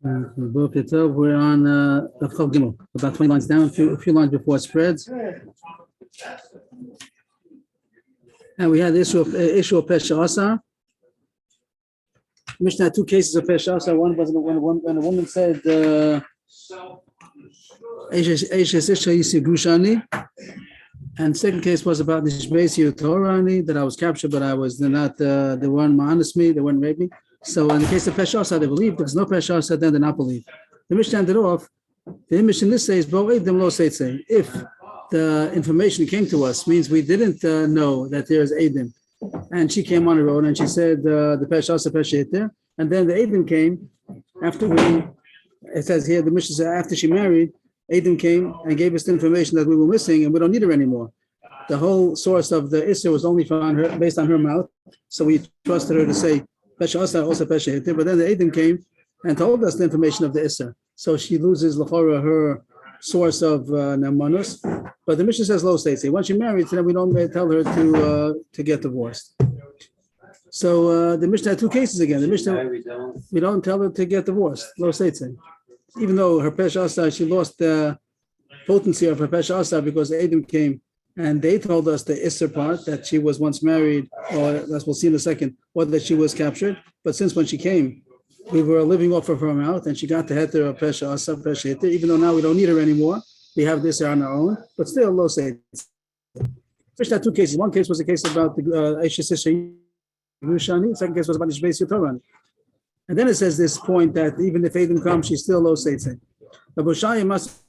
We're on Chav Gimel, about 20 lines down, a few lines before it spreads. And we had the issue of Pesha Asa. Mishnah had two cases of Pesha Asa. One was when a woman said, and second case was about the Shmesi Torani, that I was captured, but I was not, they weren't ma'anis me, they weren't raping me. So in the case of Pesha Asa, they believe. If there's no Pesha Asa, then they not believe. The Mishnah ended off. The image in this says, if the information came to us, means we didn't know that there's Eidim. And she came on the road and she said, the Pesha Asa, Pesha Eter. And then the Eidim came after it says here, the Mishnah says, after she married, Eidim came and gave us the information that we were missing and we don't need her anymore. The whole source of the Isser was only found her based on her mouth. So we trusted her to say, Pesha Asa, also Pesha Eter. But then the Eidim came and told us the information of the Isser. So she loses l'chora her source of Naamanus. But the Mishnah says low state. Once she married, then we don't tell her to get divorced. So the Mishnah had two cases again. The Mishnah, we don't tell her to get divorced. Low state. Even though her Pesha Asa, she lost the potency of her Pesha Asa because the Eidim came and they told us the Isser part, that she was once married, or as we'll see in a second, or that she was captured. But since when she came, we were living off of her mouth, and she got the heter of Pesha Asa, Pesha Eter, even though now we don't need her anymore. We have this on our own, but still low say. First, had two cases. One case was a case about the Aisha Sisha Yushani. Second case was about the Shbeis Yotoran. And then it says this point that even if Eidim comes, she's still low say. Rabbi Shai must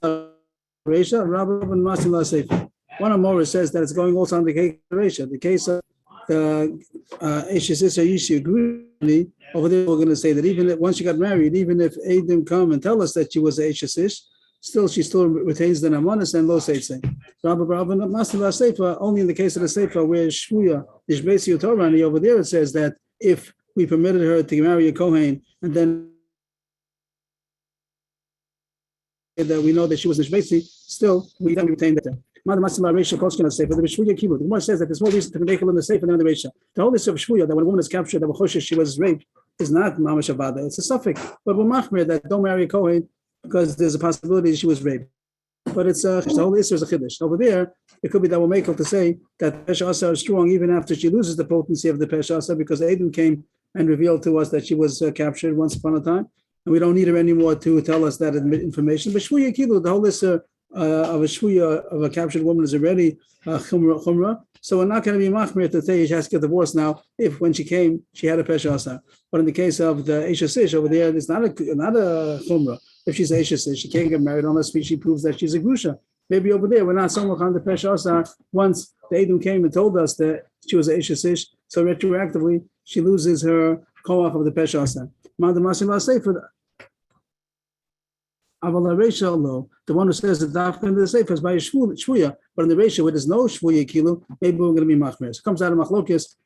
Reisha, Rabbi Ben Masim La Sefer. One of Morris says that it's going also on the case of Reisha. The case of the Aisha Sisha Yushani. Over there, we're going to say that even if, once she got married, even if Eidim come and tell us that she was a Aisha Sish, she still retains the Namanis and Lo Seitzei. Only in the case of the Sefer where Shvuya, Ishbesi Utorani, over there it says that if we permitted her to marry a Kohen and then that we know that she was Ishbesi, still we can retain that. The Gemara says that there's more reason to make it in the Sefer than in the Reisha. The whole issue of Shvuya, that when a woman is captured, that Choshesh she was raped, is not Mamash Avada. It's a suffix. But we're machmir that don't marry a Kohen because there's a possibility she was raped. But it's the whole issue is a chiddush. Over there, it could be that we'll make her to say that Pesha Asa is strong even after she loses the potency of the Pesha Asa because Eidim came and revealed to us that she was captured once upon a time, and we don't need her anymore to tell us that information. But Shvuya Kilu, the whole issue of a Shvuya of a captured woman is already chumrah. So we're not going to be machmir to say she has to get divorced now if when she came she had a Pesha Asa. But in the case of the Aisha Sish over there, it's not a chumrah. If she's Aisha Sish, she can't get married unless she proves that she's a grusha. Maybe over there we're not so much on the Pesha Asa. Once the Eidim came and told us that she was Aisha Sish, so retroactively she loses her koach of the Pesha Asa. The one who says that Dafka in the Sefer is by a Shvuya, but in the ratio where there's no Shvuya Kilu, maybe we're going to be Machmer. So it comes out of Machlokes.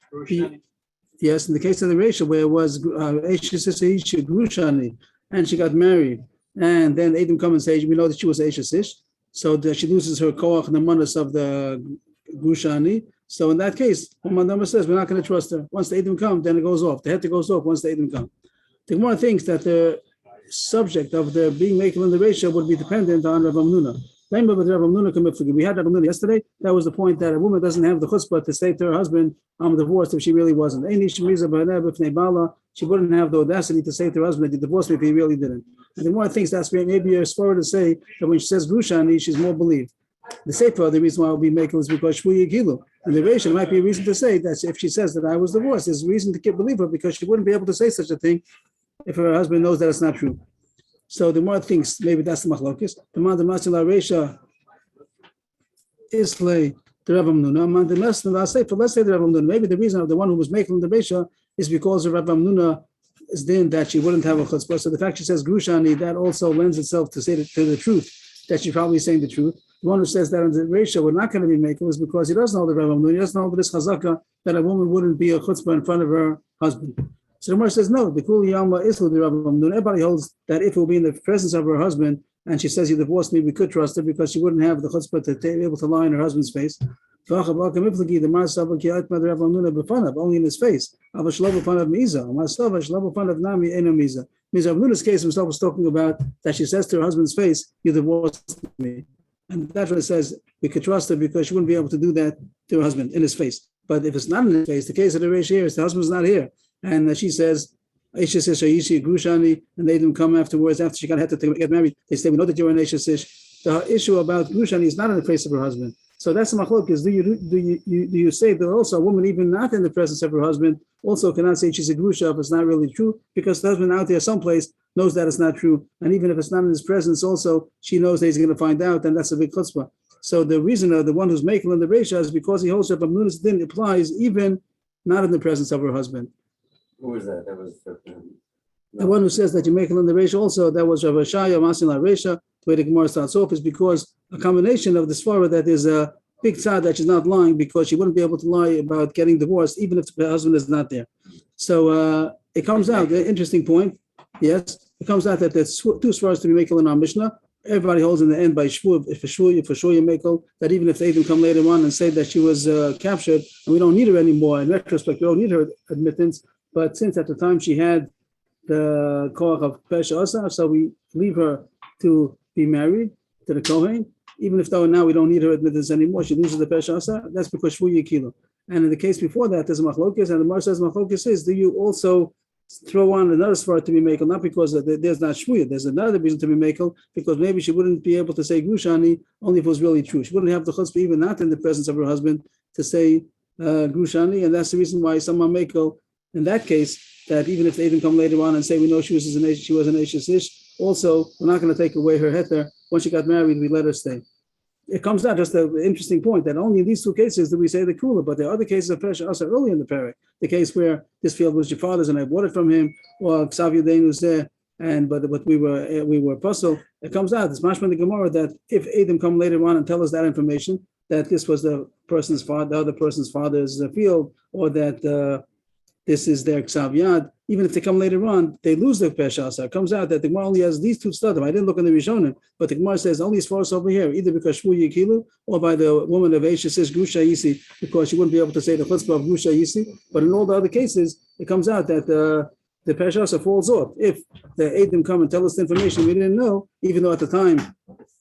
Yes, in the case of the ratio where it was Aisha Sish Grushani, and she got married, and then Eidim come and say, we know that she was Aisha Sish, so that she loses her koach and the manas of the Grushani. So in that case, Mandama says we're not going to trust her. Once the Eidim come, then it goes off. The heter goes off once the Eidim come. The Gemara thinks that the subject of the being making in the ratio would be dependent on Rav Amnuna. We had Rav Amnuna yesterday. That was the point that a woman doesn't have the chutzpah to say to her husband, I'm divorced, if she really wasn't. She wouldn't have the audacity to say to her husband that you divorced me if he really didn't. And the more thinks that's maybe a svara to say that when she says Grushani, she's more believed. The Sefer, the reason why we'll be making is because Shvuya Gilu. And the ratio might be a reason to say that if she says that I was divorced, there's a reason to believe her because she wouldn't be able to say such a thing if her husband knows that it's not true. So the more thinks maybe that's the machlokes. The man the masila reisha islay the Rav Amnuna. Man the masila let's say the Rav Amnuna. Maybe the reason of the one who was making the reisha is because of Rav Amnuna is then that she wouldn't have a chutzpah. So the fact she says grushani, that also lends itself to say to the truth that she's probably saying the truth. The one who says that on the reisha we're not going to be making is because he doesn't know the Rav Amnuna. He doesn't know this chazaka that a woman wouldn't be a chutzpah in front of her husband. So the Gemara says no. The Kuli Yalma Islu the Rav Amnuna. Everybody holds that if it will be in the presence of her husband, and she says, you divorced me, we could trust her because she wouldn't have the chutzpah to be able to lie in her husband's face. Only in his face. Miza case himself was talking about that she says to her husband's face, you divorced me. And that's what it says, we could trust her because she wouldn't be able to do that to her husband in his face. But if it's not in his face, the case of the Reish here is the husband's not here. And she says, Aisha says, Grushani, and they didn't come afterwards after she got had to get married. They say, we know that you're an Aisha Sish. The issue about Grushani is not in the face of her husband. So that's the machlokes. Do you say that also a woman, even not in the presence of her husband, also cannot say she's a grusha if it's not really true, because the husband out there someplace knows that it's not true, and even if it's not in his presence, also she knows that he's going to find out, and that's a big chutzpah. So the reason of the one who's making in the reisha is because he holds that Mamnunas din applies even not in the presence of her husband. Who was that? That was the one who says that you make in the reisha also, that was Rav Shaya Masin La Reisha. The way the Gemara starts off is because a combination of the svara that is a big tzad that she's not lying because she wouldn't be able to lie about getting divorced even if the husband is not there. So it comes out, an interesting point, yes, it comes out that there's two svaras to be makel in our Mishnah. Everybody holds in the end by shvu, if for sure you makel, that even if they even come later on and say that she was captured and we don't need her anymore, in retrospect we don't need her admittance, but since at the time she had the koach of pesha asa, so we leave her to be married to the Kohen, even if though now we don't need her admittance anymore, she loses the pesha asa, that's because shvu yekilo. And in the case before that, there's a machlokes, and the Mar says machlokes is, do you also throw on another svara to be makel, not because there's not shvuya, there's another reason to be makel, because maybe she wouldn't be able to say grushani only if it was really true. She wouldn't have the chutzpah, even not in the presence of her husband, to say grushani, and that's the reason why someone makel, in that case, that even if they even come later on and say we know she was an Ashes Ish, also we're not going to take away her heter. Once she got married, we let her stay. It comes out just an interesting point that only in these two cases do we say the kula, but there are other cases of Pesha Asa early in the parak. The case where this field was your father's and I bought it from him, or Ksav Yudain was there, but we were puzzled. It comes out, it's mashma in the Gemara that if Adam come later on and tell us that information, that this was the person's father, the other person's father's field, or that this is their Ksav Yad, even if they come later on, they lose their Pesha Asa. It comes out that the Gemara only has these two studim. I didn't look in the Rishonim, but the Gemara says only as far as over here, either because Shvu Yekilu or by the woman of Aisha says Grusha Yisi, because she wouldn't be able to say the chutzpah of Grusha Yisi. But in all the other cases, it comes out that the Pesha Asa falls off. If the Eidim come and tell us the information we didn't know, even though at the time when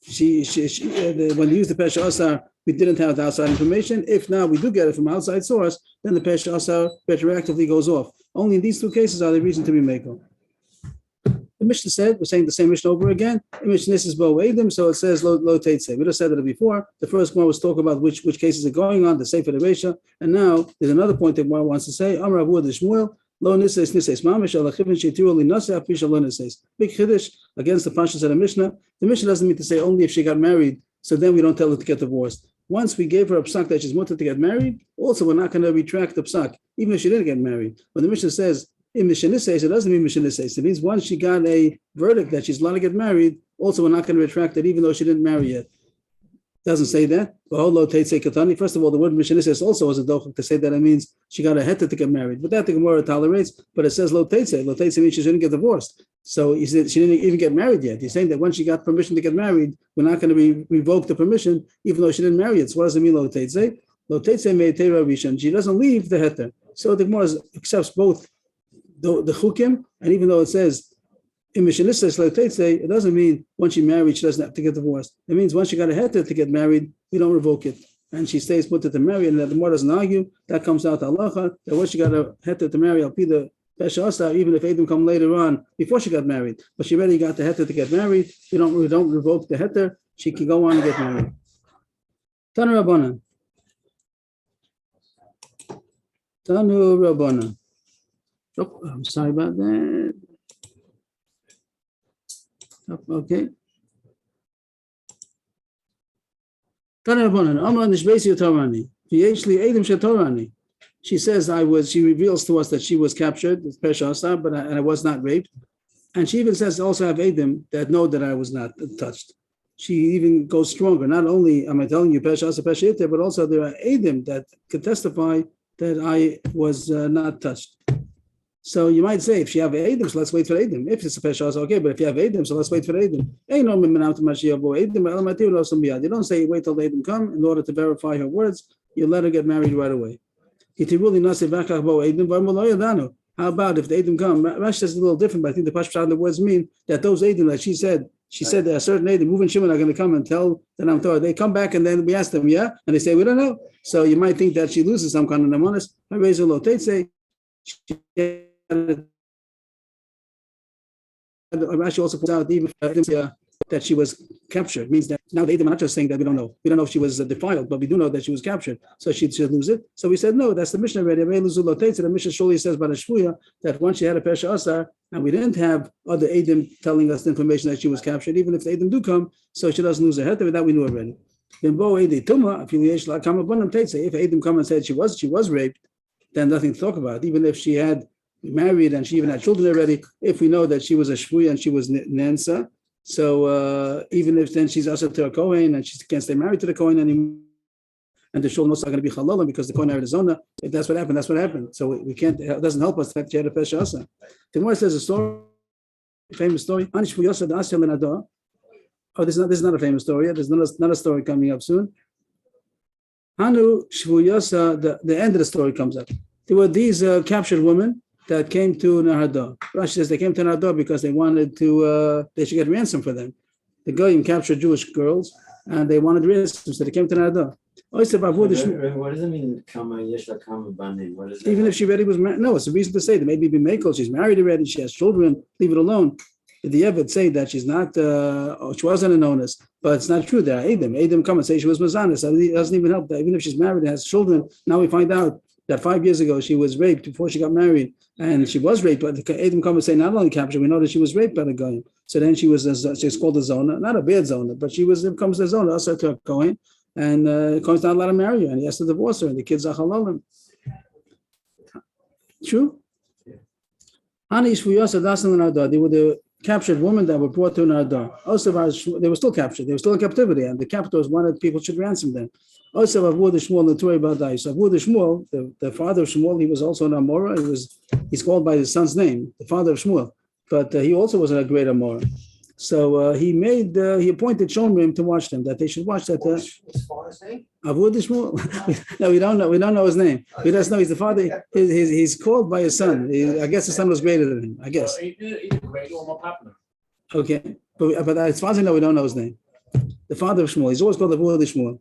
they used the Pesha Asa, we didn't have the outside information. If now we do get it from outside source, then the Pesha Asa retroactively goes off. Only in these two cases are the reason to be makel. The Mishnah said, we're saying the same Mishnah over again. The Mishnah is bo edim, so it says lo teitze. We just said it before. The first one was talk about which cases are going on, the Sefer the Reisha, and now there's another point that one wants to say. Amar Avu Shmuel lo nises mamish ala chivin sheitiru li nase afisha lo nises. Big chiddush against the pashas of the Mishnah. The Mishnah doesn't mean to say only if she got married, so then we don't tell her to get divorced. Once we gave her a psak that she's wanted to get married, also we're not going to retract the psak, even if she didn't get married. When the Mishnah says in Mishanises, it doesn't mean Mishanises. It means once she got a verdict that she's allowed to get married, also we're not going to retract it, even though she didn't marry yet. Doesn't say that. First of all, the word Mishanises also was a dochak to say that it means she got a heter to get married. But that the Gemara tolerates, but it says lo teitze. Lo teitze means she shouldn't get divorced. So he said she didn't even get married yet. He's saying that when she got permission to get married, we're not going to revoke the permission, even though she didn't marry yet. So what does it mean lo teitze? Lo teitze me'etera rishon. She doesn't leave the heter. So the Gemara accepts both the chukim, and even though it says in Mishanises lo teitze, it doesn't mean once she married she doesn't have to get divorced. It means once she got a heter to get married, we don't revoke it, and she stays put to marry, and that the Gemara doesn't argue. That comes out to halacha that once she got a heter to marry, I'll be the Pesha Asa, even if Adam come later on before she got married, but she already got the heter to get married. We don't revoke the heter. She can go on and get married. Tanu Rabbanan. Tanu Rabbanan. Oh, I'm sorry about that. Okay. Tanu Rabbanan. Amar nishbesi Torani. V'yeshli Adam shetorani. She says she reveals to us that she was captured, Pesha Asa, but I was not raped. And she even says also have Edim that know that I was not touched. She even goes stronger. Not only am I telling you Pesha Asa, Pesha Ite, but also there are Edim that can testify that I was not touched. So you might say, if you have Edom, so let's wait for Edom. If it's a Pesha, okay, but if you have Edom, so let's wait for Edom. You don't say wait till Edom come in order to verify her words. You let her get married right away. How about if the Edom come? Rashi says a little different, but I think the Pashto the words mean that those Edom that she said that a certain Edom, Reuven and Shimon are going to come and tell the Nam Torah. They come back and then we ask them, yeah? And they say, we don't know. So you might think that she loses some kind of namanis. I raise a low. They say, Rashi also points out even that she was captured. Means that now the Edom are not just saying that we don't know. We don't know if she was defiled, but we do know that she was captured. So she should lose it. So we said, no, that's the Mishnah already. The Mishnah surely says by the Shvuya that once she had a Pesha Asar, and we didn't have other Edom telling us the information that she was captured, even if the Edom do come, so she doesn't lose her head. That we knew already. Then if Edom come and said she was raped, then nothing to talk about. Even if she had married and she even had children already, if we know that she was a Shvuya and she was Nansa, so even if then she's also to a Kohen and she can't stay married to the Kohen anymore, and the children also are going to be Chalalim because the Kohen married a Zona, if that's what happened, that's what happened. So we can't, it doesn't help us that she had a Pesha Asa. The Gemara says a story, famous story. Oh, this is not a famous story yet. There's not a story coming up soon. Hanu Shvuyasa, the end of the story comes up. There were these captured women that came to Nahada. Rashi says they came to Nahada because they wanted to, they should get ransom for them. The Goyim captured Jewish girls and they wanted ransom, so they came to Nahada. What does it mean, Kama Yeshla Kama Bani? What is that? Even if she already was married, no, it's a reason to say that maybe be Mekel, she's married already, she has children, leave it alone. The Evid say that she's not, she wasn't an onus, but it's not true. There are Edom come and say she was Mazanis. It doesn't even help that. Even if she's married and has children, now we find out that 5 years ago she was raped before she got married, and she was raped. But the Edom come and say not only captured, we know that she was raped by the Goyim. So then she's called a Zona, not a bad Zona, but she becomes a Zona, also to a Kohen, and Kohen's not allowed to marry her, and he has to divorce her, and the kids are halalim. True? They were the captured women that were brought to Nardar. Also, they were still captured. They were still in captivity, and the captors wanted people should ransom them. Also, Avur the Shmuel and Turi Badai. So Avur the Shmuel, the father of Shmuel, he was also an Amora. He's called by his son's name, the father of Shmuel. But he also was a great Amora. So he appointed Shomrim to watch them, that they should watch that. His father's name? Avur the Shmuel. No, we don't know. We don't know his name. We just know he's the father. He's called by his son. I guess his son was greater than him. I guess. Either greater or more popular. Okay, but as far as I know, we don't know his name. The father of Shmuel. He's always called Avur the Shmuel.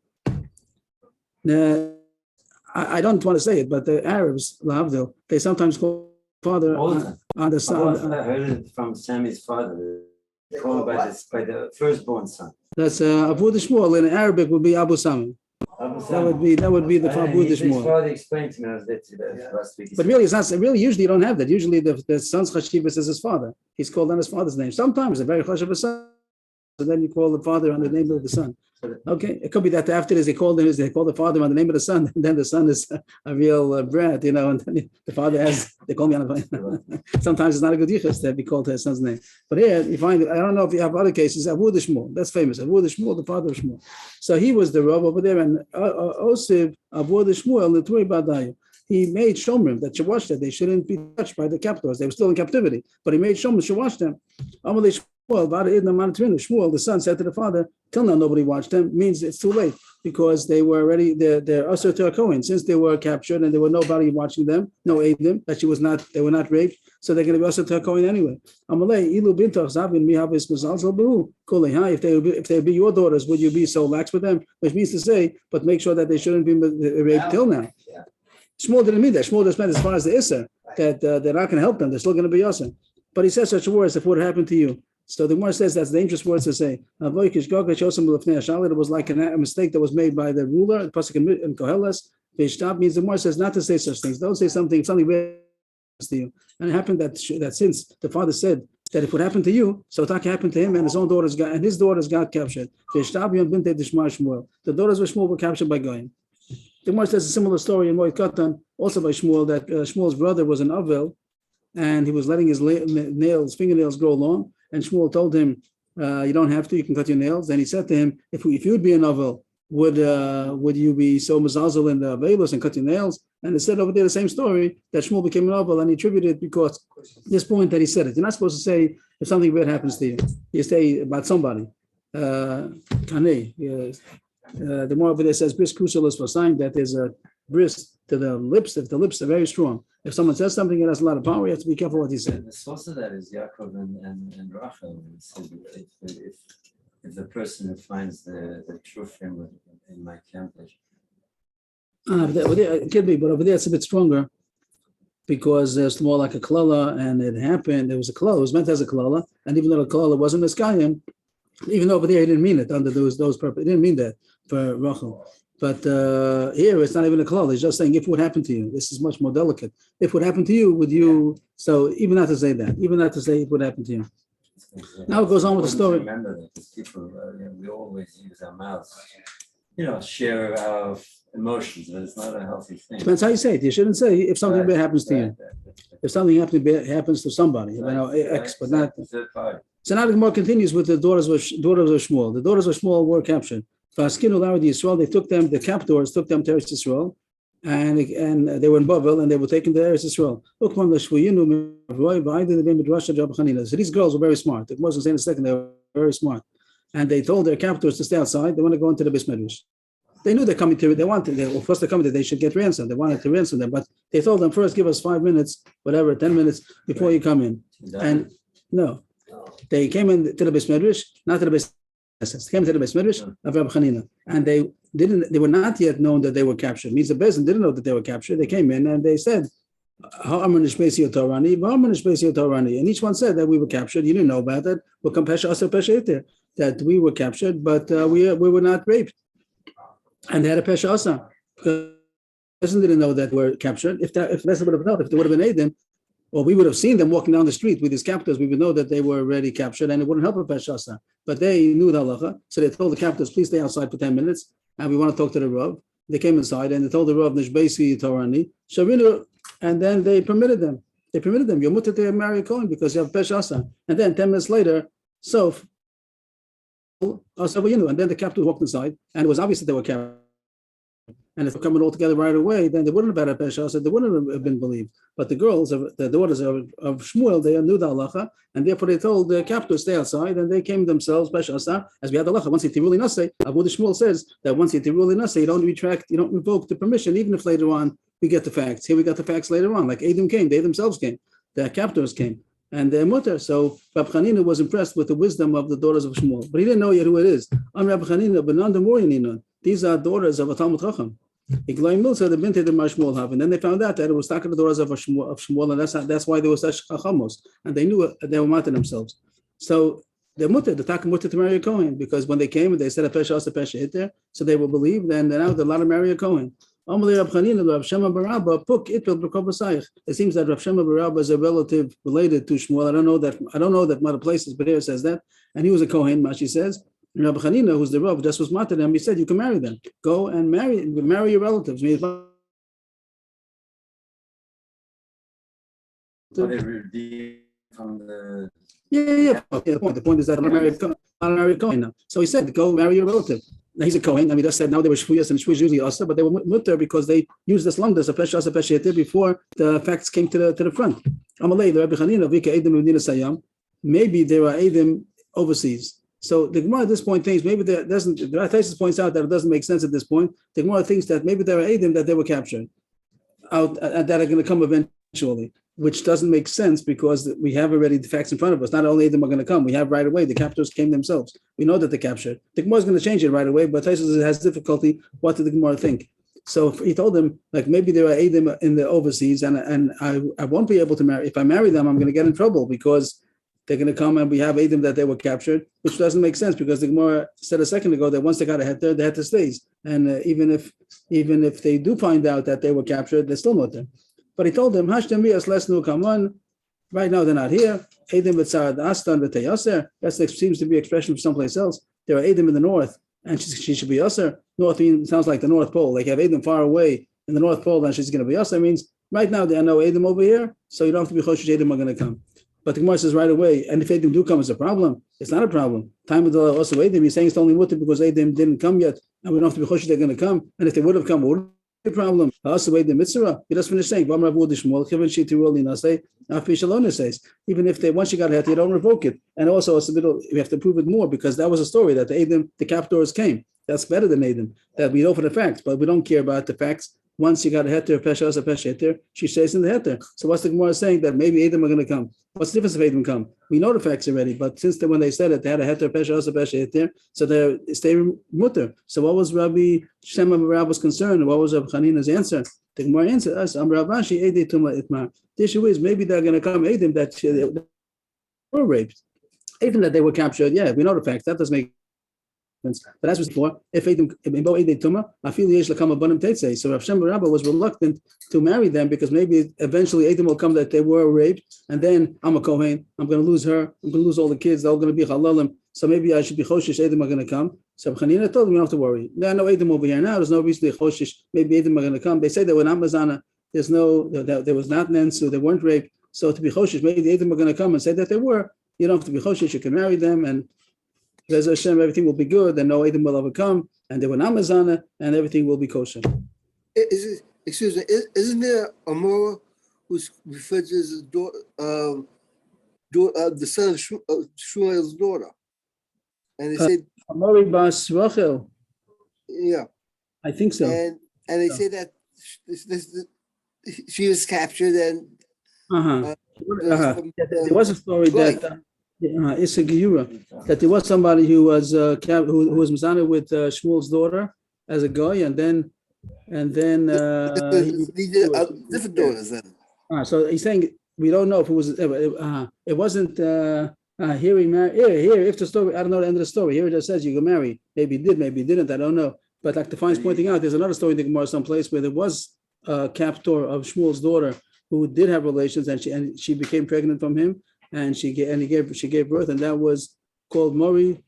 I don't want to say it, but the Arabs, Lahavdil, they sometimes call father on the son. I heard it from Sammy's father. Called by the firstborn son. That's Abu the Shmuel in Arabic would be Abu Sami. That would be the Abu the Shmuel. His father explained to me last week. But really, it's not. Really, usually you don't have that. Usually the son's chashivas is his father. He's called on his father's name. Sometimes a very chashiv son, and then you call the father on the name of the son. Okay, it could be that after this they call the father on the name of the son, and then the son is a real brat, and then the father they call me on the sometimes it's not a good yichus to be called his son's name. But here you find, I don't know if you have other cases, Abu the Shmuel, that's famous, Abu the Shmuel, the father of Shmuel. So he was the Rav over there, and Osib, Abu the Shmuel, the Turi Badayu. He made Shomrim that should watch that. They shouldn't be touched by the captors. They were still in captivity, but he made Shomrim should watch them. Shmuel, the son, said to the father, till now nobody watched them, means it's too late because they were already, they're Usher to a Kohen. Since they were captured and there were nobody watching them, no Eidim, that they were not raped, so they're going to be Usher to a Kohen anyway. If they be your daughters, would you be so lax with them? Which means to say, but make sure that they shouldn't be raped till now. Shmuel didn't mean that. Shmuel just meant as far as the Issa, that they're not going to help them, they're still going to be Usher. But he says such words if what happened to you. So the Gemara says that's dangerous words to say. It was like a mistake that was made by the ruler. The pasuk in Koheles, V'ishtab means the Gemara says not to say such things. Don't say something bad to you. And it happened that since the father said that if it happened to you, so it happened to him, and his daughters got captured. The daughters of Shmuel were captured by Goyim. The Gemara says a similar story in Moed Katan, also by Shmuel, that Shmuel's brother was an Avel, and he was letting his fingernails grow long. And Shmuel told him, you don't have to, you can cut your nails. Then he said to him, if you would be a novel, would you be so mazazel in the Avelos and cut your nails? And it said over there the same story that Shmuel became an Oval, and he attributed it because this point that he said it. You're not supposed to say if something bad happens to you. You say about somebody. Kaneh. The more over there says bris crucialis for a sign that there's a bris to the lips. If the lips are very strong, if someone says something that has a lot of power, you have to be careful what he said. The source of that is Yaakov and Rachel. If the person who finds the truth in my camp. It could be, but over there it's a bit stronger because it's more like a klala, and it happened. There was a klala. It was meant as a klala, and even though the klala wasn't miskayim, even though over there he didn't mean it under those purposes. He didn't mean that for Rachel. But here it's not even a klala. He's just saying if it would happen to you. This is much more delicate. If it would happen to you, would you? So even not to say that, even not to say it would happen to you. Now it goes on with the story. Remember that because people, we always use our mouths, share our emotions, but it's not a healthy thing. Depends how you say it. You shouldn't say if something bad happens to you. If something happens to somebody, X, but not. So now the Gemara continues with the daughters of Shmuel. The daughters of Shmuel were captured. Faskinu Larad Yisrael, they took them, the captors took them to Eretz Yisrael, and they were in Babel, and they were taken to Eretz Yisrael. So these girls were very smart. It wasn't saying a second, they were very smart. And they told their captors to stay outside. They want to go into the Beis Medrash. They knew they're coming to, first they're coming to, they should get ransomed. They wanted to ransom them, but they told them first, give us 5 minutes, whatever, 10 minutes before you come in. And no, they came in to the Beis Medrash, not to the Beis Medrash. They came to the Beis Medrash of Rabbi Chanina, and they were not yet known that they were captured. It means the Beis didn't know that they were captured. They came in and they said, and each one said that we were captured. You didn't know about that. That we were captured, but we were not raped. And they had a pesha asa because the person didn't know that we're captured. If the person would have known, if there would have been Adam, or we would have seen them walking down the street with these captors, we would know that they were already captured, and it wouldn't help a pesha asa. But they knew the halacha, so they told the captors, please stay outside for 10 minutes, and we want to talk to the Rav. They came inside and they told the Rav Nishbesi Torani, Shavinu, and then they permitted them. You're mutter to marry a Kohen because you have pesha asa. And then 10 minutes later, Sof. And then the captors walked inside, and it was obvious that they were captured. And if they were coming all together right away, then they wouldn't have had a pesha, so they wouldn't have been believed. But the daughters of Shmuel, they knew the halacha, and therefore they told the captors stay outside, and they came themselves pesha, as we had the halacha. Once you tiruli nase, Abu Shmuel says that once you tiruli nase, you don't revoke the permission, even if later on we get the facts. Here we got the facts later on, like Adam came, they themselves came, the captors came. And their mutter. So Rabbi Chanina was impressed with the wisdom of the daughters of Shmuel, but he didn't know yet who it is. Rabbi Chanina, but none the more these are daughters of a Talmud Chacham. And then they found out that it was talking to the daughters of Shmuel, and that's why they were such chachamos, and they knew it, they were matter themselves. So their mutter, the taka mutter to marry a Kohen, because when they came and they said a pesha asa pesha hit there, so they were believed, and now they're allowed to marry a Kohen. It seems that Rav Shema Barabba is a relative related to Shmuel. I don't know that from other places, but here it says that. And he was a Kohen, Mashi says. And Rabbi Chanina, who's the Rav, just was matter them. He said, you can marry them. Go and marry your relatives. They redeemed from the... Yeah. The point is that I'm not married Kohen now. So he said, go marry your relative. Now he's a Kohen. I mean, just said now they were shvuyas, and shvuyas usually asa, but they were mutter because they used this lumdas a pesha asa pesha before the facts came to the front. Amalei the Rabbi Chanina vika edim medina sayam. Maybe there are edim overseas. So the Gemara at this point thinks maybe there doesn't. The Taisus points out that it doesn't make sense at this point. The Gemara thinks that maybe there are edim that they were captured out that are going to come eventually, which doesn't make sense because we have already the facts in front of us. Not only them are going to come, we have right away. The captors came themselves. We know that they captured. The Gemara is going to change it right away, but Taisus has difficulty. What did the Gemara think? So he told them, like, maybe there are Edom in the overseas, and I won't be able to marry. If I marry them, I'm going to get in trouble because they're going to come and we have Edom that they were captured, which doesn't make sense because the Gemara said a second ago that once they got a heter, they had to stay. And even if they do find out that they were captured, they're still not there. But he told them, Hashtamias lesnu kaman. Right now they're not here. Edom b'tzad astan v'teyaser. That seems to be expression from someplace else. There are Edom in the north, and she should be yaser. North sounds like the North Pole. Like you have Edom far away in the North Pole, and she's going to be yaser. Means right now there are no Edom over here, so you don't have to be choshesh Edom are going to come. But the Gemara says right away, and if Edom do come, it's a problem. It's not a problem. Time of the also Edom, he's saying it's only mutter because Edom didn't come yet, and we don't have to be choshesh they're going to come. And if they would have come, problem. Also, wait the mitzvah. You just finished saying, even if they once you got it, you don't revoke it. And also, it's a bit we have to prove it more because that was a story that the captors came. That's better than Adam. That we know for the facts, but we don't care about the facts. Once you got a heter, pesha, a pesha heter, she stays in the heter. So what's the Gemara saying that maybe Adam are going to come? What's the difference if Adam come? We know the facts already, but since when they said it, they had a heter, pesha, a pesha heter, so they stay mutter. So what was Rabbi Shem Rabba's concern? And what was Rabbi Chanina's answer? The Gemara answered us, Ravashi Ede Tuma Itmar. The issue is maybe they're going to come Adam that they were raped. Even that they were captured, yeah, we know the facts. That doesn't make sense. But as was before, if Adam Tuma, I feel Yesh Lakam Abanim Tetze. So Rav Shem Rabba was reluctant to marry them because maybe eventually Adam will come that they were raped, and then I'm a Kohen, I'm going to lose her, I'm going to lose all the kids, they're all going to be Halalim. So maybe I should be Choshish, Adam are going to come. So Chanina told them, you don't have to worry. There are no Adam over here now, there's no reason to be Choshish, maybe Adam are going to come. They say they were not Mazana, there was not Nensu, they weren't raped. So to be Choshish, maybe the Adam are going to come and say that they were. You don't have to be Choshish, you can marry them, and Reza Hashem, everything will be good, and no Adam will ever come, and they were not Mazana, and everything will be kosher. Excuse me, isn't there a Mora who's referred to as the daughter, the son of Shmuel's daughter? And they said, Amori Bas Rachel, yeah, I think so. and they say that she was captured and There was a story that Issa Giura, that there was somebody who was who was Mazana with Shmuel's daughter as a guy, and then different daughters then. so he's saying we don't know if it was it wasn't here he married here if the story, I don't know the end of the story. Here it just says you can marry. Maybe he did, maybe he didn't, I don't know. But like the Define's pointing out, there's another story in the Gemara someplace where there was a captor of Shmuel's daughter who did have relations, and she became pregnant from him, and she gave birth, and that was called Mori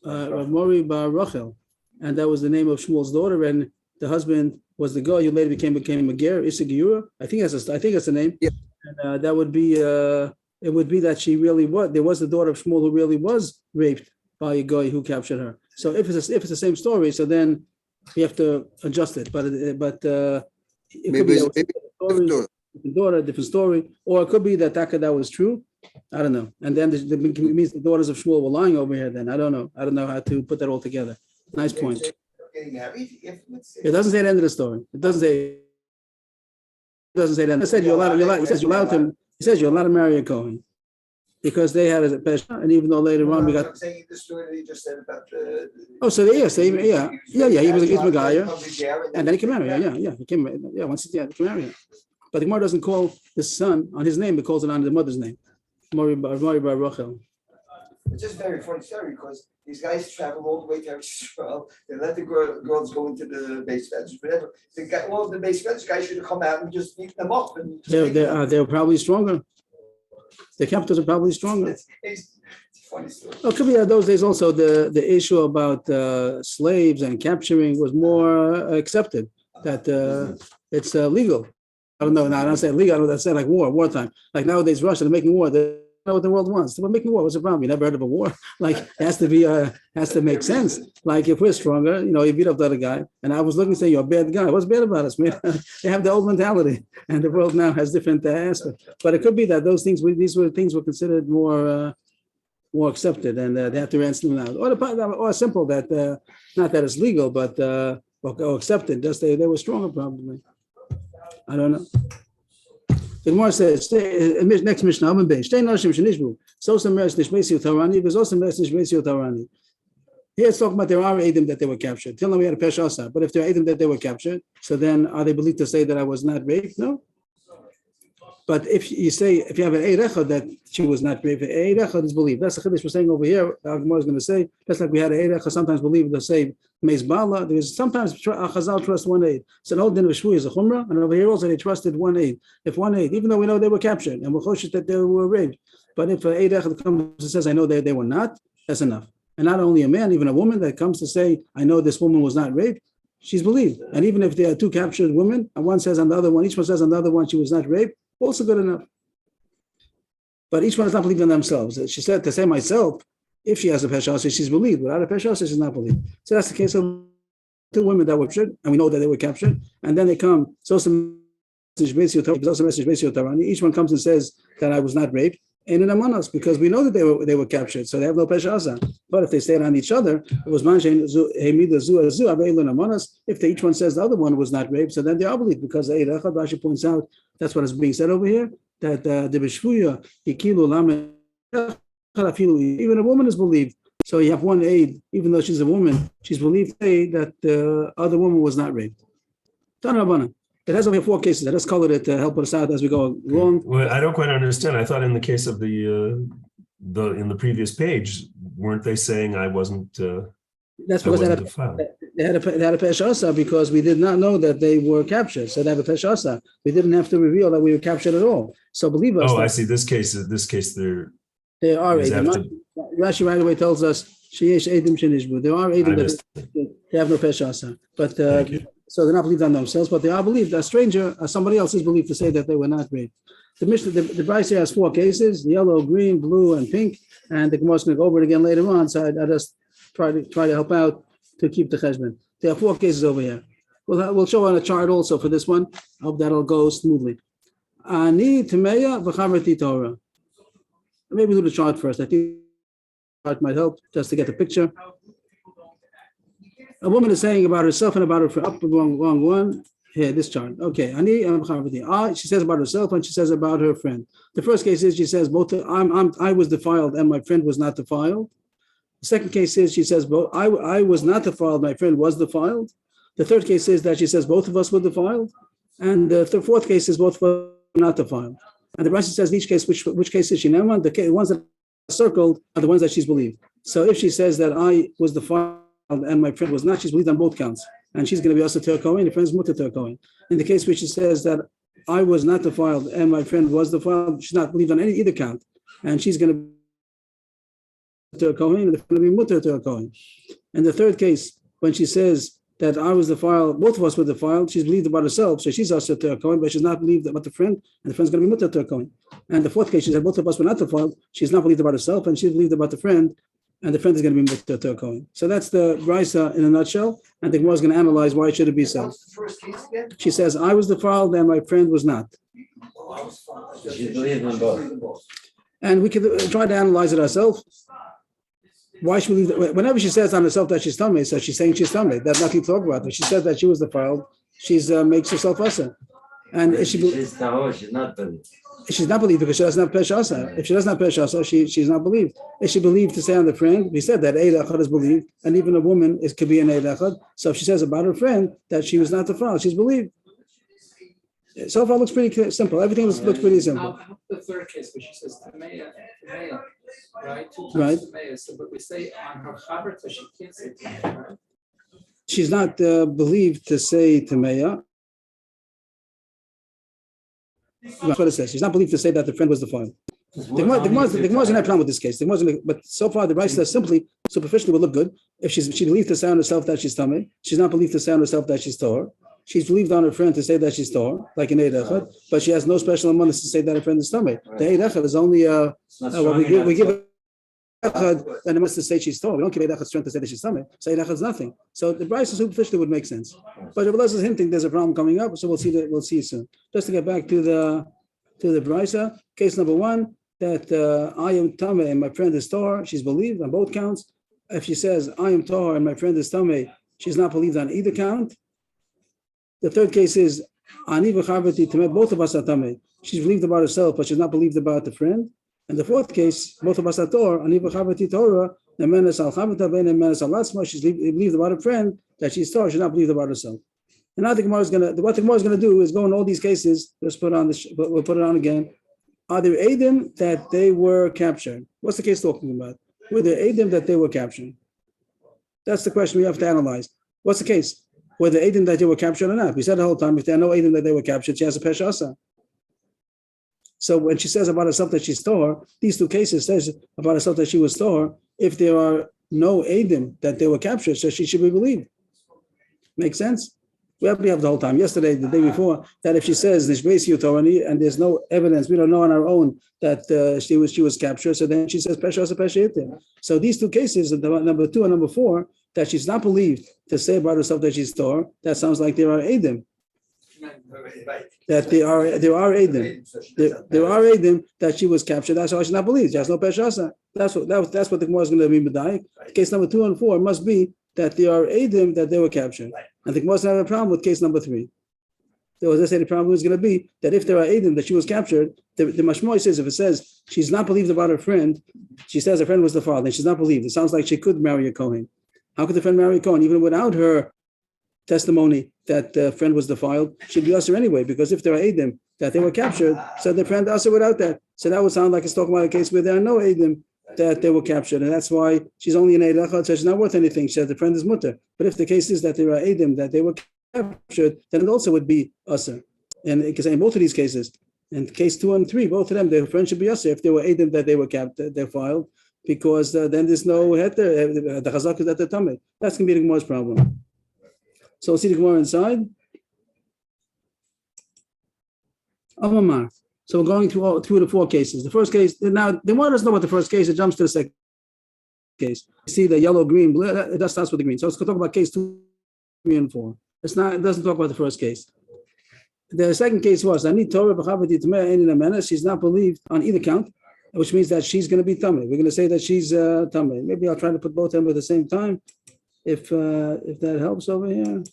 Bar Rachel, and that was the name of Shmuel's daughter, and the husband was the guy who later became a ger, Issa Giura. I think that's the name. Yeah. And that would be it would be that she really was. There was the daughter of Shmuel who really was raped by a guy who captured her. So if it's the same story, so then we have to adjust it. But it could be different story, or it could be that that was true. I don't know. And then it means the daughters of Shmuel were lying over here. Then I don't know how to put that all together. Nice point. It doesn't say the end of the story. It doesn't say that. It said you're allowed. He says you're allowed to marry a Kohen because they had a pesha, and even though later on we got. I'm saying the story that you just said about the. Oh, so he's Megaya, and then he can marry her. Yeah, he can. Yeah, once he can marry her. But the Gemara doesn't call the son on his name; it calls it on the mother's name. Mori Bar Rachel. It's just a very funny story because these guys travel all the way to Israel. They let the girls go into the base feathers, whatever. All the base feathers guys should have come out and just beat them up. And they're probably stronger. The captors are probably stronger. It's a funny story. Well, it could be that those days also the issue about slaves and capturing was more accepted. That it's legal. I don't know. Now I don't say legal. I don't say like wartime. Like nowadays, Russia they're making war. They know what the world wants. We're making war. What's the problem? You never heard of a war? Like it has to make sense. Like if we're stronger, you beat up the other guy. And I was looking to say you're a bad guy. What's bad about us, man? They have the old mentality, and the world now has different aspects. But it could be that those things, these were things were considered more accepted, and they have to ransom them out. Or simple that not that it's legal, but or accepted. Just they were stronger probably. I don't know. The Gemara says, next Mishnah, so some marriage nishmesi utarani, there's also marriage nishmesi utarani. Here it's talking about there are Edom that they were captured. Till now we had a Pesha, but if there are Edom that they were captured, so then are they believed to say that I was not raped? No. But if you have an Eirechad that she was not raped, Eirechad is believed. That's the Chiddush we're saying over here. Our Gemara is going to say, just like we had an Eirechad sometimes believed to say Meis Bala. There is sometimes Chazal trust one aid. So the whole din of Shvu is a Chumrah, and over here also they trusted one aid. If one aid, even though we know they were captured and we're choshed that they were raped, but if an Eirechad comes and says, I know they were not, that's enough. And not only a man, even a woman that comes to say, I know this woman was not raped, she's believed. And even if there are two captured women, and one says on the other one, each one says on the other one she was not raped, also good enough. But each one is not believed in themselves. She said to say myself, if she has a Pesha, she's believed. Without a Pesha, she's not believed. So that's the case of two women that were captured, and we know that they were captured, and then they come, each one comes and says that I was not raped, and in Amanos, because we know that they were captured, so they have no pesha asa. But if they stayed on each other, it was if each one says the other one was not raped, so then they are believed, because Rashi points out that's what is being said over here, that the bishvuya even a woman is believed. So you have one aid, even though she's a woman, she's believed to say that the other woman was not raped. It has only 4 cases. Let's color it to help us out as we go along. Well, I don't quite understand. I thought in the case of in the previous page, weren't they saying I wasn't? That's because they had a pesha asa because we did not know that they were captured. So they have a pesha asa. We didn't have to reveal that we were captured at all. So believe us. Oh, I see. This case, they are Edim. Rashi right away tells us sheyesh edim shenishbu. There are edim that they have no pesha asa, but so they're not believed on themselves, but they are believed. A stranger, somebody else is believed to say that they were not raped. The Mishnah, the Bryce has 4 cases: yellow, green, blue, and pink. And the Gemara is going to go over it again later on. So I just try to help out to keep the cheshbon. There are 4 cases over here. We'll show on a chart also for this one. I hope that'll go smoothly. Ani Tameya v'chamerti Torah. Maybe do the chart first. I think the chart might help just to get the picture. A woman is saying about herself and about her friend. Up, wrong one. Here, this chart. Okay. She says about herself and she says about her friend. The first case is she says both. I was defiled and my friend was not defiled. The second case is she says both. I was not defiled. My friend was defiled. The third case is that she says both of us were defiled, and the fourth case is both were not defiled. And the Rashi says in each case which case is she? Now, the ones that are circled are the ones that she's believed. So if she says that I was defiled and my friend was not, she's believed on both counts, and she's going to be also Turkoin. The friend's mutter Turkoin. In the case which she says that I was not defiled and my friend was defiled, she's not believed on either count, and she's going to be Turkoin, and the friend will be mutter Turkoin. In the third case, when she says that I was defiled, both of us were defiled, she's believed about herself, so she's also Turkoin, but she's not believed about the friend, and the friend's going to be mutter Turkoin. And the fourth case, she said both of us were not defiled, she's not believed about herself, and she's believed about the friend, and the friend is going to be mutter Turkoin. So that's the Brisa in a nutshell, and the Gemara is going to analyze why should it be so. What's the first case again? She says, I was defiled and my friend was not. Oh, I was fine. She believed in both. And we could try to analyze it ourselves. Why should we leave that? Whenever she says on herself that she's tummy, so she's saying she's tummy. That's nothing to talk about. If she says that she was defiled, she's makes herself asa. And if She's tahor, she's not believed. she's not believed because she doesn't have pesha asa. If she doesn't have pesha asa, she's not believed. If she believed to say on the friend, we said that eid echad is believed, and even a woman could be an eid echad. So if she says about her friend that she was not defiled, she's believed. So far, looks pretty simple. Everything looks pretty simple. How the third case, where she says Tameya, right? 2 times Right. Tameya. So, but we say on her chaber, so she can't say Tameya, right? She's not believed to say Tameya. That's what it says. She's not believed to say that the friend was defiled. The Gemara is going to have a problem with this case. But so far, the Rashi says simply, superficially will look good. If she believed to say on herself that she's tummy, she's not believed to say on herself that she's tahor. She's believed on her friend to say that she's tahor, like an eid echad, but she has no special amount to say that her friend is tummy. The eid echad is only we give echad, and it must say she's tahor. We don't give eid echad strength to say that she's tummy. So eid echad is nothing. So the Bryce superficially would make sense. But Rabbi is hinting there's a problem coming up, so we'll see soon. Just to get back to the Brysa, case number 1, that I am tameh and my friend is tahor, she's believed on both counts. If she says I am tahor and my friend is tameh, she's not believed on either count. The third case is ani v'chavati tameh, both of us are tameh. She's believed about herself, but she's not believed about the friend. And the fourth case, both of us are tahor, ani v'chavati Torah, nemenes al chavata vein nemenes al atzma. She's believed about her friend that she's tahor, she's not believed about herself. And now what the Gemara is going to do is go in all these cases. Let's put on this. We'll put it on again. Are there edim that they were captured? What's the case talking about? Were there edim that they were captured? That's the question we have to analyze. What's the case? Were there edim that they were captured or not? We said the whole time, if there are no edim that they were captured, she has a pesha asa. So when she says about herself that she's tahor, these 2 cases says about herself that she was tahor. If there are no edim that they were captured, so she should be believed. Make sense? We have the whole time. Yesterday, the day before, that if she says and there's no evidence, we don't know on our own that she was captured. So then she says pesha asa pesha. So these 2 cases, number 2 and number 4, that she's not believed to say about herself that she's Torah, that sounds like there are Eidim. Right. That there are Eidim. There are Eidim that she was captured. That's why she's not believed. She has no Peshasa. That's what the Gemara is going to be Medai. Case number 2 and 4 must be that there are Eidim that they were captured. And the Gemara doesn't have a problem with case number 3. So as I say, the problem is going to be that if there are Eidim that she was captured, the Mashmoy says, if it says she's not believed about her friend, she says her friend was the father, and she's not believed. It sounds like she could marry a Kohen. How could the friend marry a Kohen? Even without her testimony that the friend was defiled, she'd be usher anyway, because if there are Eidim that they were captured, so the friend usher without that. So that would sound like it's talking about a case where there are no Eidim that they were captured, and that's why she's only an Eid Echad, so she's not worth anything. She said the friend is mutter. But if the case is that there are Eidim that they were captured, then it also would be usher. And because in both of these cases, in case 2 and 3, both of them, their friend should be usher if they were Eidim that they were they're filed, because then there's no heter. The chazak is at the tummy. That's going to be the Gemara's problem. So we'll see the Gemara inside. Amamar. So we're going through the 4 cases. The first case, now the Gemara doesn't know about the first case, it jumps to the second case. You see the yellow, green, blue, that starts with the green. So let's talk about case 2, 3, and 4. It doesn't talk about the first case. The second case was she's not believed on either count, which means that she's going to be tummy. We're going to say that she's tummy. Maybe I'll try to put both of them at the same time, if that helps over here.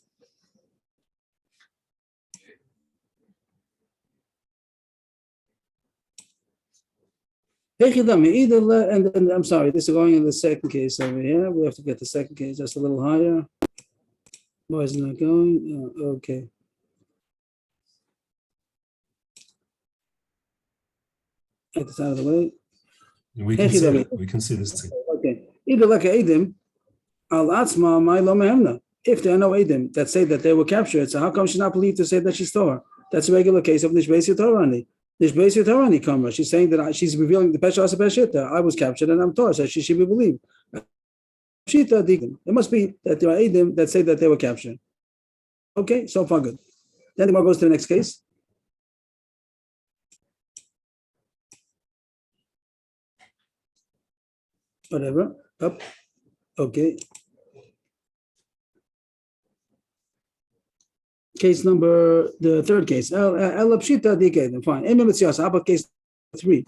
And I'm sorry, this is going in the second case over here. We have to get the second case just a little higher. Why isn't that going? Okay. Get this out of the way. We can see it. We can see this thing. Okay. Either like Eidim, al atzma my lo mehemna. If there are no Eidim that say that they were captured, so how come she's not believed to say that she's Torah? That's a regular case of Nishbeis Torani. Nishbeis Torani Kamra. She's saying that she's revealing the Pesha Asa Peshita. I was captured and I'm Torah, so she should be believed. Shita Dikim. It must be that there are Eidim that say that they were captured. Okay, so far good. Then the Gemara goes to the next case. Whatever. Up. Okay. Case number, the third case. Fine. How about case 3?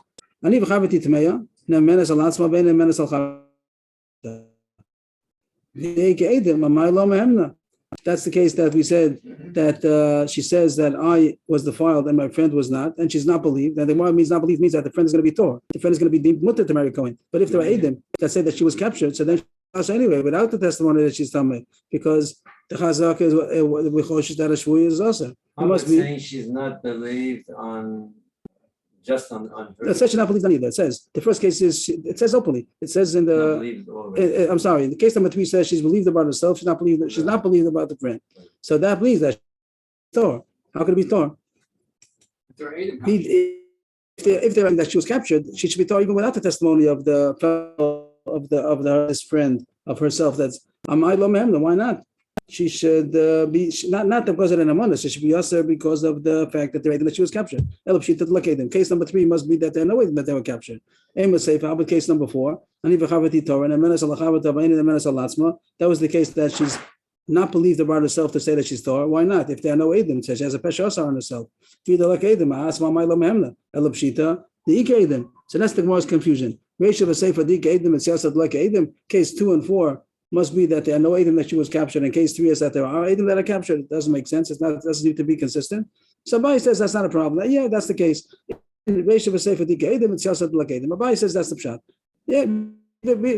That's the case that we said that she says that I was defiled and my friend was not, and she's not believed. And the Gemara means not believed means that the friend is going to be Torah. The friend is going to be deemed mutter to marry Cohen. But if there are Eidim that say that she was captured, so then she anyway without the testimony that she's Tameh, because the Chazak is Wichoshes that a Shvuy is also. It must be saying she's not believed on just on her. It says she's not believed on either. It says the first case is it says openly. It says in the I'm sorry, the case number 3 says she's believed about herself. She's not believed about the friend. So that believes that she's Torah. How could it be Torah? If they're that she was captured, she should be Torah even without the testimony of this friend of herself. That's Amai Lo Mehemna. Why not? She should be not because of the Namanah. She should be also because of the fact that she was captured. Case number 3 must be that there are no way that they were captured. How about case number 4? That was the case that she's not believed about herself to say that she's Torah. Why not? If there are no Eidim, she has a Pesha on herself. So that's the Gemara's confusion. Case 2 and 4 must be that there are no Eidim that she was captured. In case 3 is that there are Eidim that are captured. It doesn't make sense. It doesn't need to be consistent. Somebody says that's not a problem. Yeah, that's the case. Abai says that's the pshat. Yeah,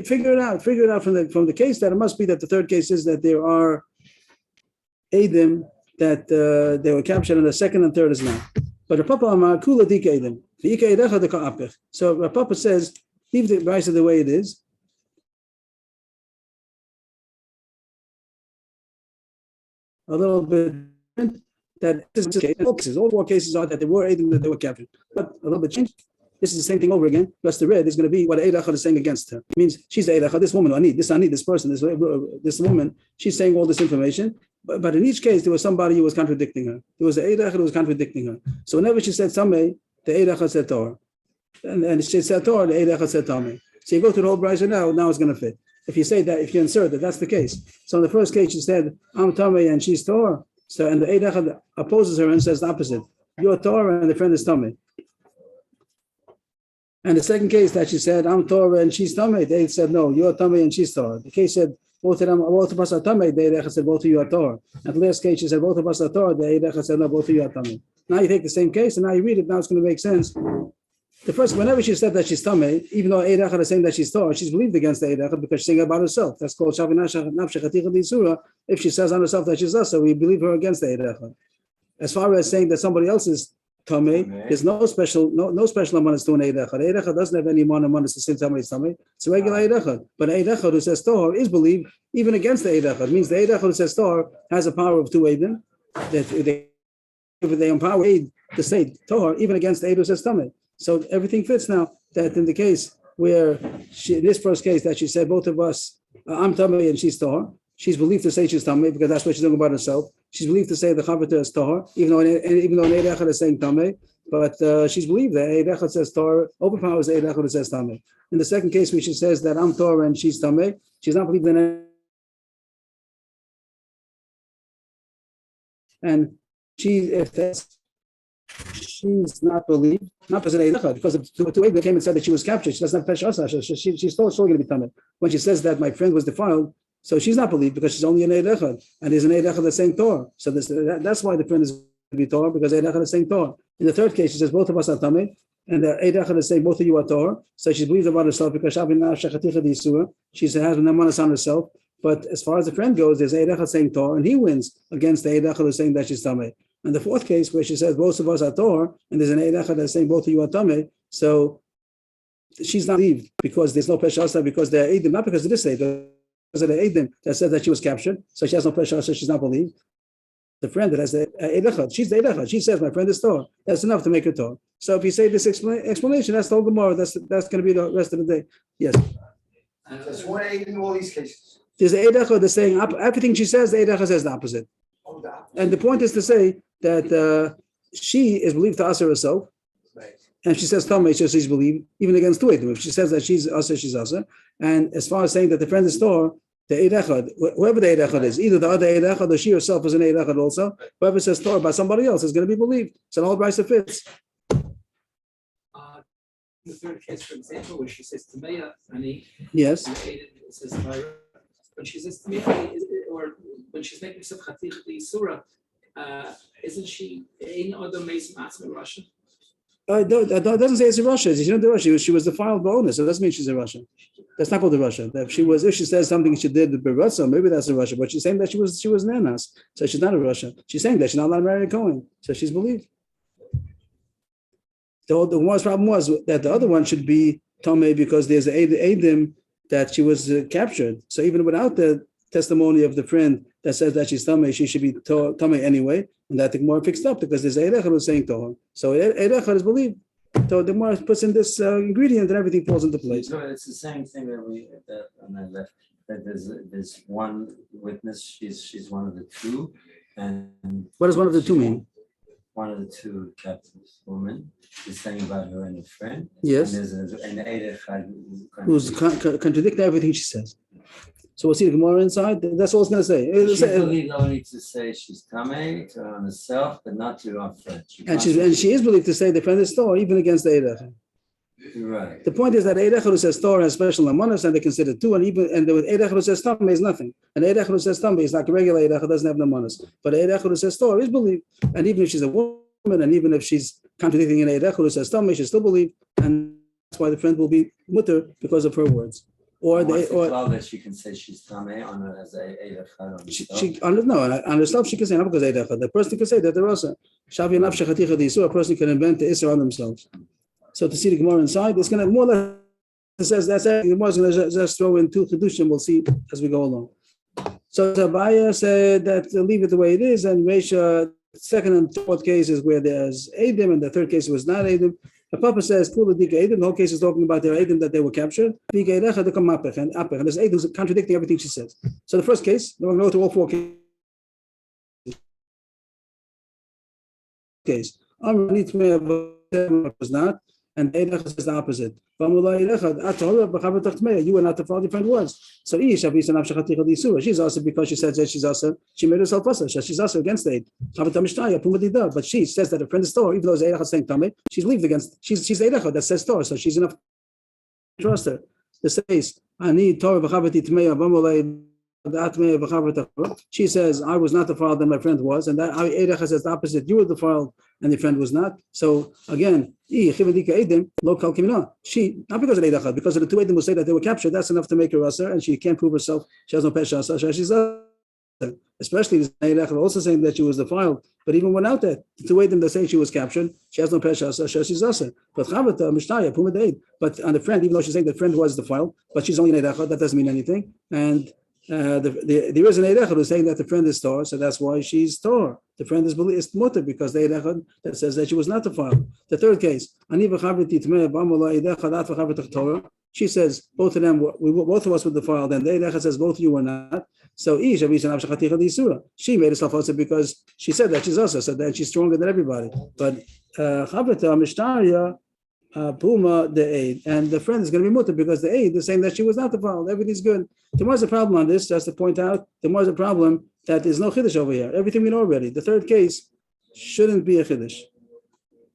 figure it out. Figure it out from the case that it must be that the third case is that there are Eidim that they were captured, and the second and third is not. But Rapapa Amar Kula Dika Eidim. So Rapapa says, leave the Baisa the way it is. A little bit that this is the case. All 4 cases are that there were Eidim that they were captured, but a little bit changed. This is the same thing over again. Plus the red is going to be what Eid Echad is saying against her. It means she's the Eid Echad, this woman, this person, this woman, she's saying all this information. But in each case, there was somebody who was contradicting her. There was the Eid Echad who was contradicting her. So whenever she said Sameh, the Eid Echad said Torah. And she said Torah, the Eid Echad said Tameh. So you go to the whole Brisa now it's going to fit. if you say that, if you insert that, that's the case. So in the first case, she said, I'm Tomei and she's Torah. So, and the Eid Echad opposes her and says the opposite. You're Torah and the friend is Tomei. And the second case that she said, I'm Torah and she's Tomei, they said, no, you're Tomei and she's Torah. The case said, both of us are Tomei, the Eid Echad said, both of you are Torah. And the last case, she said, both of us are Torah, the Eid Echad said, no, both of you are Tomei. Now you take the same case and now you read it, now it's going to make sense. The first, whenever she said that she's Tameh, even though Eid Echad is saying that she's Torah, she's believed against the Eid Echad because she's saying about herself. That's called Shavi Nafshech Chaticha D'Isura. If she says on herself that she's Asa, we believe her against the Eid Echad. As far as saying that somebody else is Tameh, there's no special amanas to an Eid Echad. Eid Echad doesn't have any amanas to say somebody's Tameh. It's a regular Eid Echad. But Eid Echad who says Torah is believed even against the Eid Echad. It means the Eid Echad who says Torah has a power of two Eidim. That they empower Eid to say Torah even against the Eid who says Tameh. So everything fits now. That in the case where in this first case that she said both of us, I'm Tamei and she's Torah. She's believed to say she's Tamei because that's what she's doing about herself. She's believed to say the Chavita is Torah, even though Eid Echad is saying Tamei, but she's believed that Eid Echad says Torah overpowers Eid Echad says Tamei. In the second case where she says that I'm Torah and she's Tamei, she's not believed in it. And she's not believed, not because of Eid Echad, because the two Eidim came and said that she was captured. She doesn't have Pesh Asa. She's still going to be Tamei. When she says that my friend was defiled, so she's not believed because she's only an Eid Echad, and there's an Eid Echad that's saying Torah. So that's why the friend is going to be Torah, because Eid Echad is saying Torah. In the third case, she says both of us are Tamei, and the Eid Echad is saying both of you are Torah. So she believes about herself because she has no manas on herself. But as far as the friend goes, there's Eid Echad saying Torah, and he wins against the Eid Echad who's saying that she's Tamei. And the fourth case where she says both of us are Torah, and there's an Eid Echad that's saying both of you are Tamei, so she's not believed because there's no Pesh Asa, because they're Eidim, not because of this Eid, because of the Eidim that said that she was captured, so she has no Pesh Asa, she's not believed. The friend that has the Eid Echad, she's the Eid Echad, she says my friend is Torah. That's enough to make her Torah. So if you say this explanation, that's the whole Gemara, that's going to be the rest of the day. Yes. There's one aid in all these cases. There's the Eid Echad that's saying everything she says, the Eid Echad says the opposite. Oh, the opposite. And the point is to say that she is believed to Asa herself, Right. and she says Tamei, so she's believed even against two Eidim. If she says that she's Asa, she's Asa. And as far as saying that the friend is Torah, the Eid Echad, whoever the Eid Echad is, either the other Eid Echad or she herself is an Eid Echad also. Whoever says Torah by somebody else is going to be believed. So the whole Brisa fits. The third case, for example, where she says Tameya, and Yes. says Torah. When she says Tameya, or when she's making some Chaticha D'Isura, isn't she in other Mason Asma Russia? It doesn't say it's a Russia. She's not the Russia. She was defiled by owner, so that doesn't mean she's a Russia. That's not called the Russia. If she says something she did with Beratza, maybe that's a Russia. But she's saying that she was Nanas, so she's not a Russia. She's saying that she's not allowed to marry a Cohen, so she's believed. The worst problem was that the other one should be Tomei because there's an Eidim that she was captured. So even without the testimony of the friend that says that she's Tomei, she should be Tomei anyway, and that the Gemara fixed up because there's Eid Echad who's saying Torah. So Eid Echad is believed. So the Gemara puts in this ingredient and everything falls into place. So it's the same thing that on the left, that there's one witness, she's one of the two, and What does one of the two mean? one of the two captive women is saying about her and a friend. Yes. And there's an Eid Echad Who's contradicting everything she says. So we'll see the Gemara inside. That's all it's going to say. She believed only to say she's Tamei to on herself, but not to our friend. And she is believed to say the friend is Torah even against the Eid Echad. Right. The point is that Eid Echad who says Torah has special amanas and they consider two, and the Eid Echad who says Tamei is nothing. And Eid Echad who says Tamei is like a regular Eid Echad, doesn't have amanas. But Eid Echad who says Torah is believed, and even if she's a woman, and even if she's contradicting an Eid Echad who says Tamei, she's still believed, and that's why the friend will be mutter because of her words. Or that she can say she's Tamei on her as a Eid Echad on herself she can say not because Eid Echad. The person can say that they're also Shavi Nafshech Chaticha D'Isura. A person can invent the Isra on themselves. So to see the Gemara inside, it's going to more or less, it says that's it. The Gemara is going to just throw in two Chedushim. We'll see as we go along. So Abaya said that leave it the way it is, and Resha, second and fourth cases where there's Eidim, and the third case was not Eidim. The Papa says, Kula Dika Eidim, the whole case is talking about their Eidim that they were captured. Dika Eidecha, they come Apech, and there's Eidim who's contradicting everything she says. So the first case, we're going to go to all four cases. Was not. and the Eid says the opposite. You were not the father, your friend was. So she's also, because she says that she's also, she made herself also, she's also against the Eid. But she says that a friend is Torah, even though it's Eid saying Tameh, she's leaved against, she's Eid that says Torah, so she's enough to trust her. The says, Ani Torah v'chavati tmeya v'amolei. She says, I was not defiled, and my friend was, and that Eid says the opposite. You were defiled, and your friend was not. So again, she not because of Eid because of the two Eidim who say that they were captured. That's enough to make her Rasa, and she can't prove herself. She has no pesha. So she's especially Eid also saying that she was defiled. But even without that, the two Eidim that say she was captured, she has no pesha. So she's Rasa. But Chavata Mishnaya Pumadeid. But on the friend, even though she's saying the friend was defiled, but she's only Eid that doesn't mean anything. And there is an Eid Echad who's saying that the friend is Torah, so that's why she's Torah. The friend is mutter because the Eid Echad that says that she was not defiled. The third case, she says both of them, both of us were defiled, and the Eid Echad says both of you were not. So she made herself also because she said that she's also said that she's stronger than everybody. But Chavata Mishtariya Puma the aid, and the friend is going to be mutter because the aid is saying that she was not defiled. Everything's good. Tomorrow's a problem on this, just to point out. Tomorrow's a problem that there's no chiddush over here. Everything we know already. The third case shouldn't be a chiddush.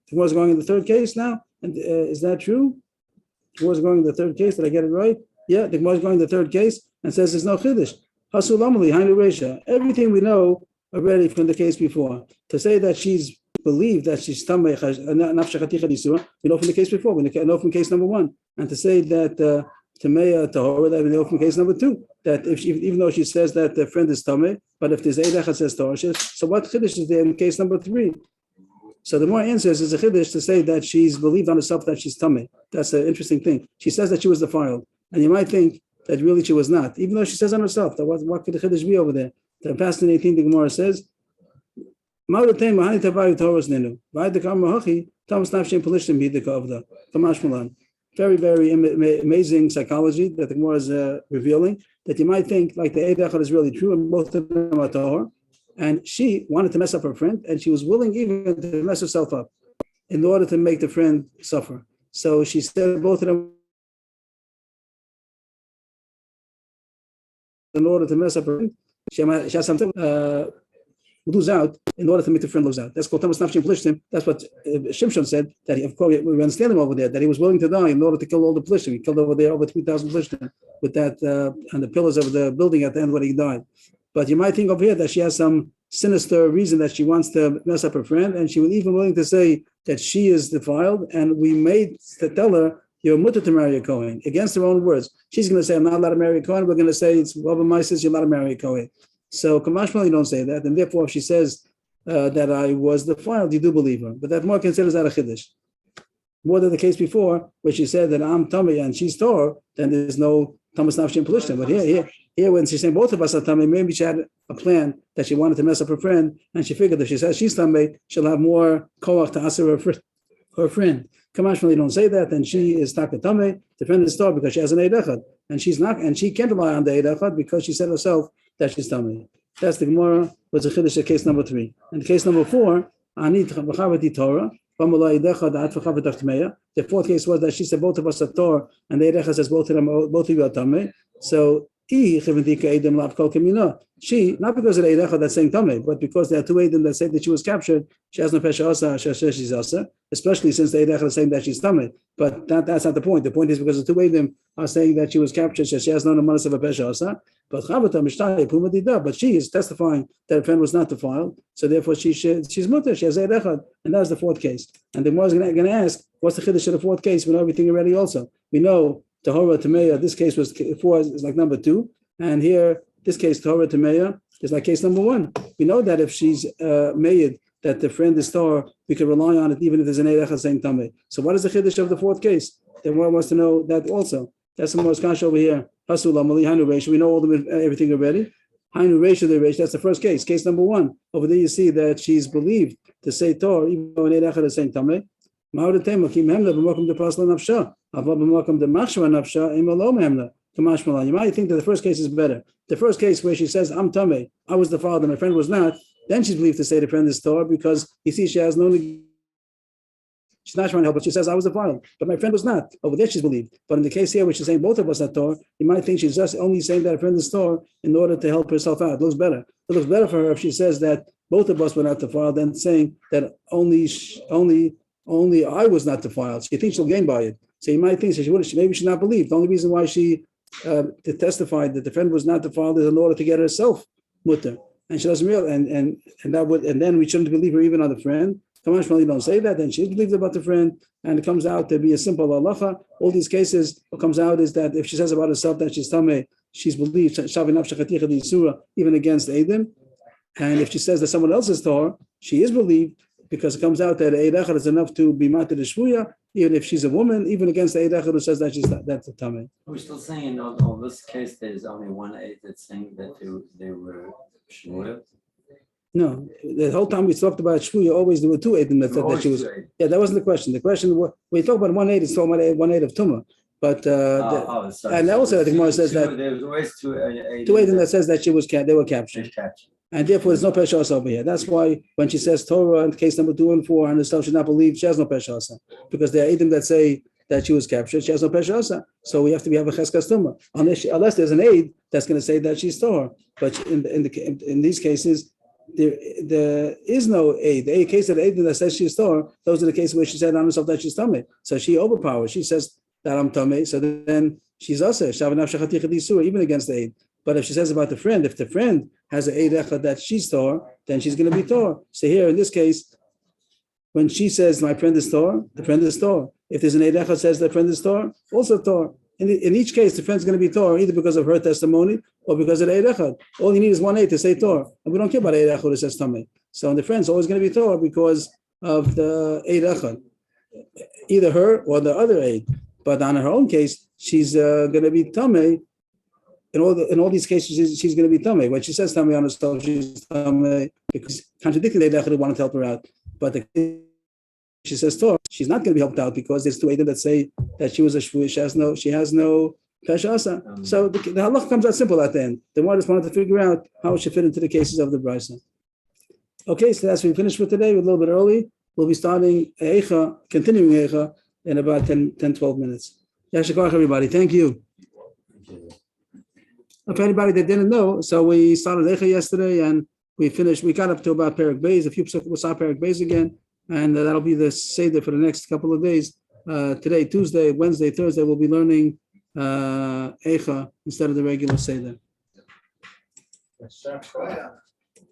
Tomorrow's going in the third case now, and is that true? Tomorrow's going in the third case. Did I get it right? Yeah, the Gemara's going in the third case and says there's no chiddush. Hasulamali hainu reisha. Everything we know already from the case before. To say that she's believe that she's tamei nafshachaticha disura. We know from the case before. We know from case number one, and to say that tamei tahora, that we know from case number two. That if she, even though she says that the friend is tamei, but if there's Eid Echad says tahora, so what chiddush is there in case number three? So the more answers is a chiddush to say that she's believed on herself that she's tamei. That's an interesting thing. She says that she was defiled, and you might think that really she was not, even though she says on herself. That what could the chiddush be over there? The fascinating the Gemara says. Very, very amazing psychology that the Gemara is revealing, that you might think like the Eid Echad is really true and both of them are Tahor, and she wanted to mess up her friend and she was willing even to mess herself up in order to make the friend suffer. So she said both of them in order to mess up her friend, she has something lose out in order to make the friend lose out. That's called Tamas Nafshim Plishtim. That's what Shimshon said, that he, of course, we understand him over there, that he was willing to die in order to kill all the Plishtim. He killed over there over 3,000 Plishtim with that on the pillars of the building at the end when he died. But you might think over here that she has some sinister reason that she wants to mess up her friend, and she was even willing to say that she is defiled, and we made to tell her, you're mutter to marry a Kohen, against her own words. She's going to say, I'm not allowed to marry a Kohen. We're going to say, it's Rabbi Mai says, you're allowed to marry a Kohen. So Kamashmal, you don't say that, and therefore, if she says that I was defiled, you do believe her. But that more considers that a chiddush. More than the case before, where she said that I'm tummy and she's Torah, then there's no Tamas Nafshim Polishtim. But here, when she's saying both of us are tummy, maybe she had a plan that she wanted to mess up her friend, and she figured if she says she's tummy, she'll have more koach to answer her friend. Kamashmal, you don't say that, and she is taka tummy. The friend is Torah because she has an Eid Echad, and she's not, and she can't rely on the Eid Echad because she said herself that she's tummy. That's the Gemara was a chiddush at case number 3. And case number 4, Ani B'chavati Torah. The fourth case was that she said both of us are Torah, and the Eid says both of you are Tameh. So she, not because of the Eid that's saying Tameh, but because there are two Eidim that say that she was captured, she has no Pesha Asa, she's Asa, especially since the Eid is saying that she's Tameh. But that's not the point. The point is because the two Eidim are saying that she was captured, so she has no Namanas of a Pesha Asa. But she is testifying that her friend was not defiled, so therefore she's mutter, she has Eid Echad, and that's the fourth case. And the Gemara is going to ask, what's the chiddush of the fourth case? We know everything already. Also, we know Tahora Tameya. This case was 4 is like number 2, and here this case Tahora Tameya is like case number 1. We know that if she's made that the friend is Torah, we can rely on it even if there's an Eid Echad saying Tameh. So what is the chiddush of the fourth case? The Gemara wants to know that also. That's the most kasha over here. We know all everything already. That's the first case. Case number 1. Over there you see that she's believed to say Torah, even though an Eid Echad is saying Tameh. You might think that the first case is better. The first case where she says, I'm Tameh, I was the father, my friend was not, then she's believed to say the friend is Torah because you see she has no She's not trying to help, but she says, I was defiled, but my friend was not. Over there, she's believed. But in the case here, where she's saying both of us are Torah, you might think she's just only saying that a friend is Torah in order to help herself out. It looks better. It looks better for her if she says that both of us were not defiled than saying that only I was not defiled. She thinks she'll gain by it. So you might think maybe she's not believed. The only reason why she testified that the friend was not defiled is in order to get herself mutter. And she doesn't realize, and then we shouldn't believe her even on the friend. Kamash Mali don't say that, then she's believed about the friend, and it comes out to be a simple halacha. All these cases, what comes out is that if she says about herself that she's tameh, she's believed even against Eidim. And if she says that someone else is Torah, she is believed because it comes out that Eid Echad is enough to be matir shvuya, even if she's a woman, even against Eid Echad who says that that's a tameh. We're still saying in all this case, there's only one aid that's saying that they were shvuya. No, the whole time we talked about shvuya, always there were two Eidim that said that she was. Yeah, that wasn't the question. The question when we talk about 1 aid, it's talking about 1 aid of tumah. But Sorry. and also the Gemara says that There's always two Eidim that says that they were captured. And therefore, there's no peshasa over here. That's why when she says Torah in case number 2 and 4, and herself should not believe, she has no peshasa. Because there are Eidim that say that she was captured, she has no peshasa. So we have to have a cheskas tumah. Unless there's an aid that's going to say that she's Torah. But in these cases, there is no aid. The case of the aid that says she's Torah, those are the cases where she said on herself that she's tameh. So she overpowers. She says that I'm tameh. So then she's also even against the aid. But if she says about the friend, if the friend has an Eid Echad that she's Torah, then she's going to be Torah. So here in this case, when she says my friend is Torah, the friend is Torah. If there's an Eid Echad says the friend is Torah, also Torah. In each case, the friend's going to be Torah either because of her testimony or because of the Eid Echad. All you need is 1 Eid to say Torah, and we don't care about Eid Echad that says Tameh. So the friend's always going to be Torah because of the Eid Echad, either her or the other Eid. But on her own case, she's going to be Tameh. In all these cases, she's going to be tameh. When she says tameh on herself, she's tameh because contradicting the Eid Echad wanted to help her out. But she says Torah, she's not going to be helped out because there's 2 Eidim that say that she was a shvuah. She has no peshasa. So the halach comes out simple at the end. The one just wanted to figure out how it should fit into the cases of the brisa. Okay, so that's what we finished for today. We're a little bit early. We'll be starting continuing Eicha in about 10-12 minutes. Yashikach, everybody. Thank you. For anybody that didn't know, so we started Eicha yesterday and we got up to about Perek Beis. A few people will start Perek Beis again, and that'll be the Seder for the next couple of days. Today, Tuesday, Wednesday, Thursday, we'll be learning Eicha instead of the regular Seder.